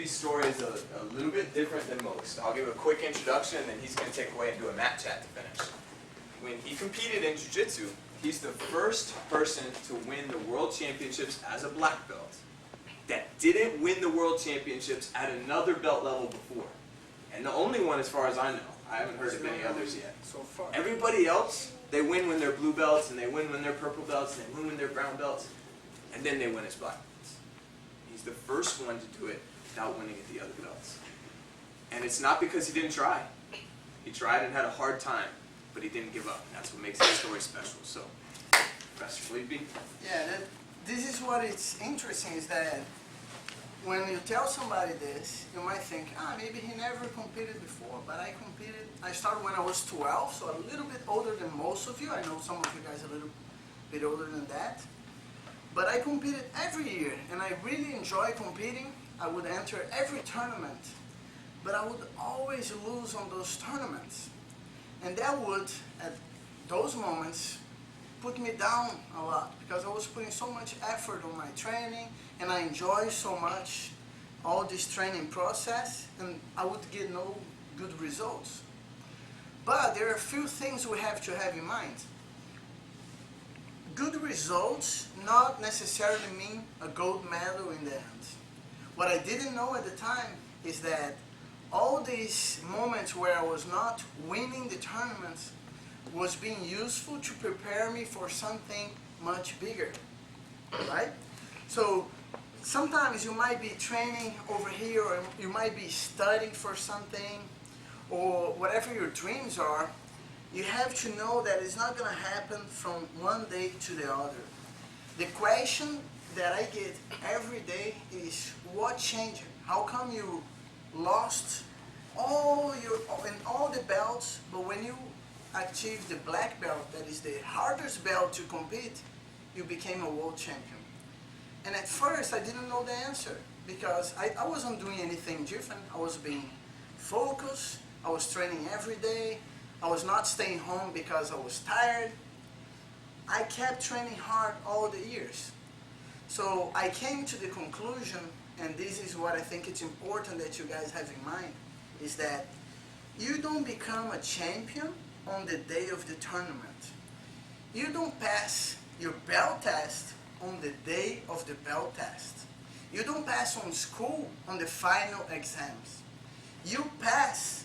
Felipe's story is a little bit different than most. I'll give a quick introduction and then he's going to take away and do a mat chat to finish. When he competed in Jiu Jitsu, he's the first person to win the World Championships as a black belt that didn't win the World Championships at another belt level before. And the only one as far as I know. I haven't heard of any others yet. So far. Everybody else, they win when they're blue belts, and they win when they're purple belts, and they win when they're brown belts, and then they win as black belts. He's the first one to do it without winning at the other belts. And it's not because he didn't try. He tried and had a hard time, but he didn't give up. And that's what makes his story special. So, Professor Felipe. Yeah, this is what is interesting, is that when you tell somebody this, you might think, maybe he never competed before, but I competed. I started when I was 12, so a little bit older than most of you. I know some of you guys a little bit older than that. But I competed every year, and I really enjoy competing. I would enter every tournament, but I would always lose on those tournaments. And that would, at those moments, put me down a lot, because I was putting so much effort on my training, and I enjoy so much all this training process, and I would get no good results. But there are a few things we have to have in mind. Good results not necessarily mean a gold medal in the end. What I didn't know at the time is that all these moments where I was not winning the tournaments was being useful to prepare me for something much bigger, right? So sometimes you might be training over here, or you might be studying for something, or whatever your dreams are. You have to know that it's not going to happen from one day to the other. The question that I get every day is, what changed? How come you lost all the belts, but when you achieved the black belt, that is the hardest belt to compete, you became a world champion? And at first I didn't know the answer, because I wasn't doing anything different. I was being focused, I was training every day, I was not staying home because I was tired. I kept training hard all the years. So I came to the conclusion, and this is what I think it's important that you guys have in mind, is that you don't become a champion on the day of the tournament. You don't pass your belt test on the day of the belt test. You don't pass on school on the final exams. You pass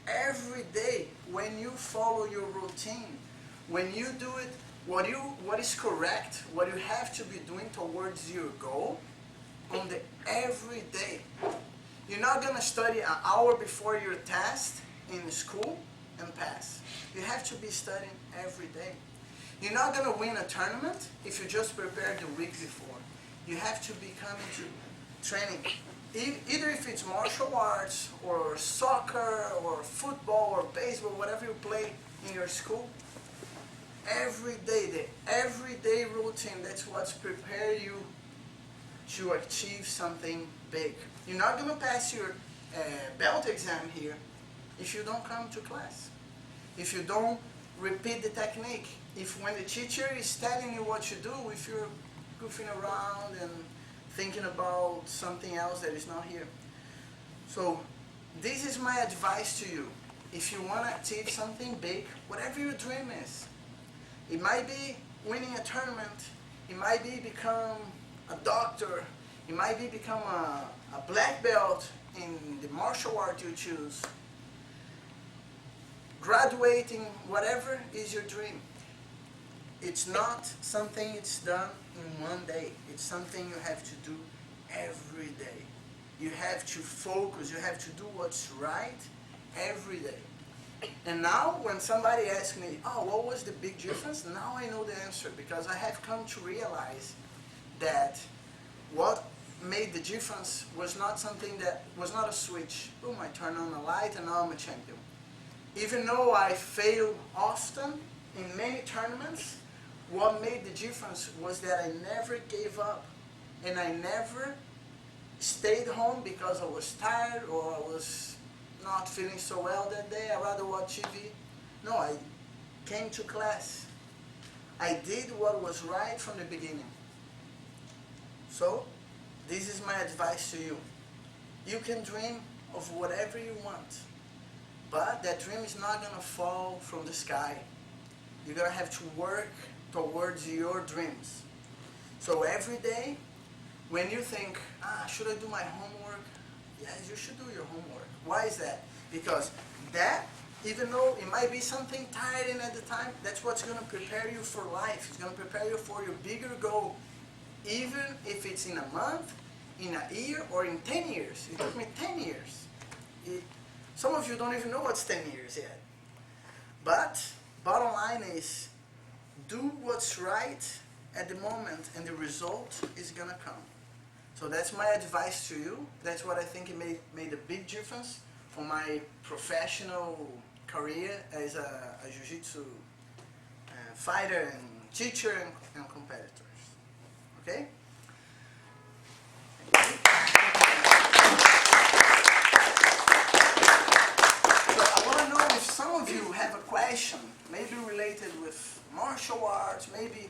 every day when you follow your routine, when you do it, what is correct, what you have to be doing towards your goal on the every day. You're not going to study an hour before your test in school and pass. You have to be studying every day. You're not going to win a tournament if you just prepare the week before. You have to be coming to training. Either if it's martial arts, or soccer, or football, or baseball, whatever you play in your school, every day, the everyday routine, that's what's prepare you to achieve something big. You're not going to pass your belt exam here if you don't come to class, if you don't repeat the technique, if when the teacher is telling you what to do, if you're goofing around and thinking about something else that is not here. So this is my advice to you. If you want to achieve something big, whatever your dream is, it might be winning a tournament, it might be become a doctor, it might be become a black belt in the martial art you choose, graduating, whatever is your dream. It's not something it's done in one day. It's something you have to do every day. You have to focus, you have to do what's right every day. And now when somebody asks me, what was the big difference? Now I know the answer, because I have come to realize that what made the difference was not something that was not a switch. Boom, I turn on the light and now I'm a champion. Even though I failed often in many tournaments, what made the difference was that I never gave up, and I never stayed home because I was tired or I was not feeling so well that day. I'd rather watch TV. No, I came to class. I did what was right from the beginning. So, this is my advice to you. You can dream of whatever you want, but that dream is not gonna fall from the sky. You're gonna have to work towards your dreams. So every day, when you think, should I do my homework? Yes, you should do your homework. Why is that? Because that, even though it might be something tiring at the time, that's what's going to prepare you for life. It's going to prepare you for your bigger goal, even if it's in a month, in a year, or in 10 years. It took me 10 years. Some of you don't even know what's 10 years yet. But bottom line is, do what's right at the moment, and the result is going to come. So that's my advice to you. That's what I think it made a big difference for my professional career as a Jiu Jitsu fighter and teacher and competitors. Okay? So I want to know if some of you have a question, maybe related with martial arts, maybe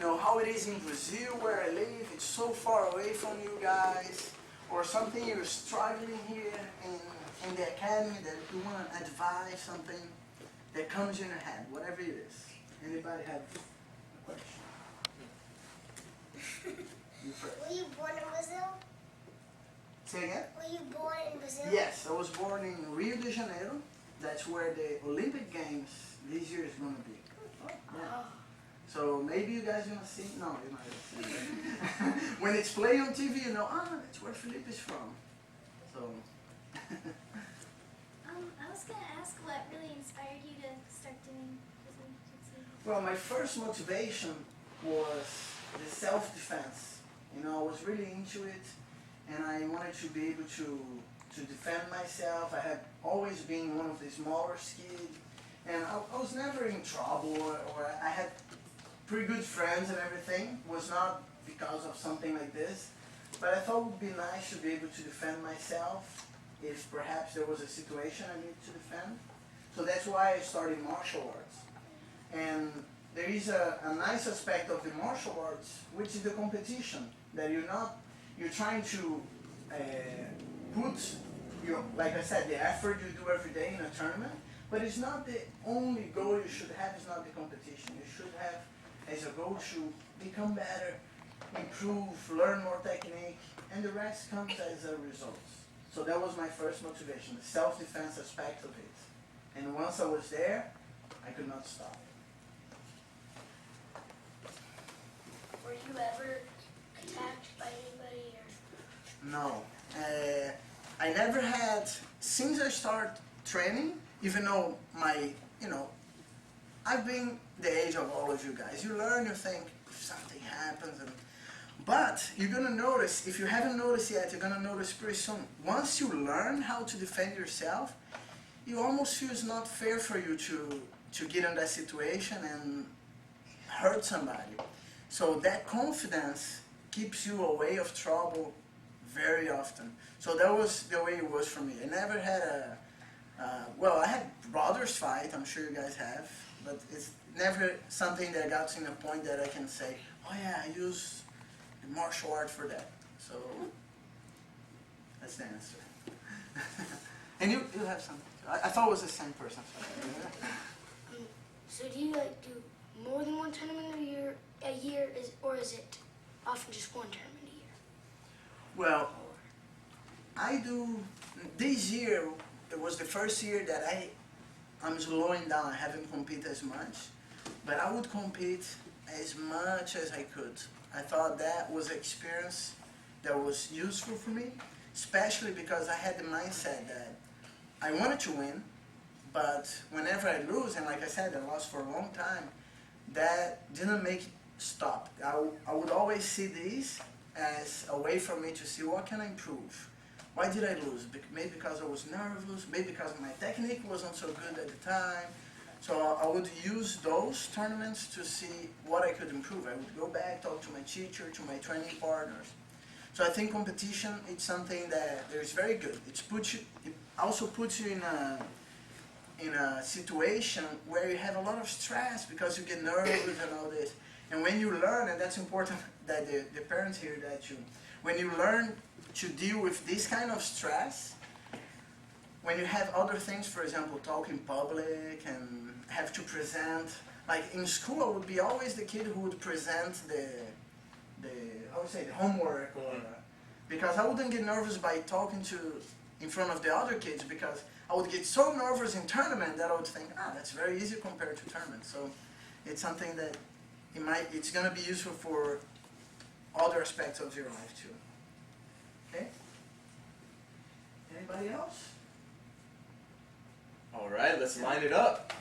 how it is in Brazil where I live. It's so far away from you guys, or something you're struggling here in the academy that you want to advise, something that comes in your head, whatever it is. Anybody have a question? You first. Were you born in Brazil? Say again? Were you born in Brazil? Yes, I was born in Rio de Janeiro. That's where the Olympic Games this year is going to be. Yeah. So maybe you guys are going to see, no, you're not going to see it. When it's played on TV, you know, that's where Felipe is from. So. I was going to ask what really inspired you to start doing Brazilian Jiu-Jitsu? Well, my first motivation was the self-defense. I was really into it, and I wanted to be able to defend myself. I had always been one of the smaller kids, and I was never in trouble, or I had pretty good friends and everything. It was not because of something like this, but I thought it would be nice to be able to defend myself if perhaps there was a situation I needed to defend. So that's why I started martial arts. And there is a nice aspect of the martial arts, which is the competition, that you're trying to put like I said, the effort you do every day in a tournament, but it's not the only goal you should have, is not the competition. You should have as a goal to become better, improve, learn more technique, and the rest comes as a result. So that was my first motivation, the self-defense aspect of it. And once I was there, I could not stop. Were you ever attacked by anybody? Or? No. I never had, since I started training, even though I've been the age of all of you guys. You learn, you think, if something happens, but you're going to notice, if you haven't noticed yet, you're going to notice pretty soon. Once you learn how to defend yourself, you almost feel it's not fair for you to get in that situation and hurt somebody. So that confidence keeps you away of trouble very often. So that was the way it was for me. I never had I had brothers fight, I'm sure you guys have, but it's never something that got to the point that I can say, oh yeah, I use the martial art for that. So that's the answer. And you have something. I thought it was the same person. So do you do more than one tournament a year, or is it often just one tournament a year? Well, I do, this year, it was the first year that I'm slowing down. I haven't competed as much, but I would compete as much as I could. I thought that was an experience that was useful for me, especially because I had the mindset that I wanted to win, but whenever I lose, and like I said, I lost for a long time, that didn't make it stop. I would always see this as a way for me to see what can I improve. Why did I lose? Maybe because I was nervous, maybe because my technique wasn't so good at the time. So I would use those tournaments to see what I could improve. I would go back, talk to my teacher, to my training partners. So I think competition is something that is very good. It also puts you in a situation where you have a lot of stress because you get nervous and all this. And when you learn, and that's important that the parents hear that when you learn to deal with this kind of stress when you have other things, for example, talk in public and have to present. Like in school, I would be always the kid who would present the homework, or because I wouldn't get nervous by talking in front of the other kids, because I would get so nervous in tournament that I would think, that's very easy compared to tournament. So it's something that it's gonna be useful for other aspects of your life too. Okay? Anybody else? All right, let's line it up.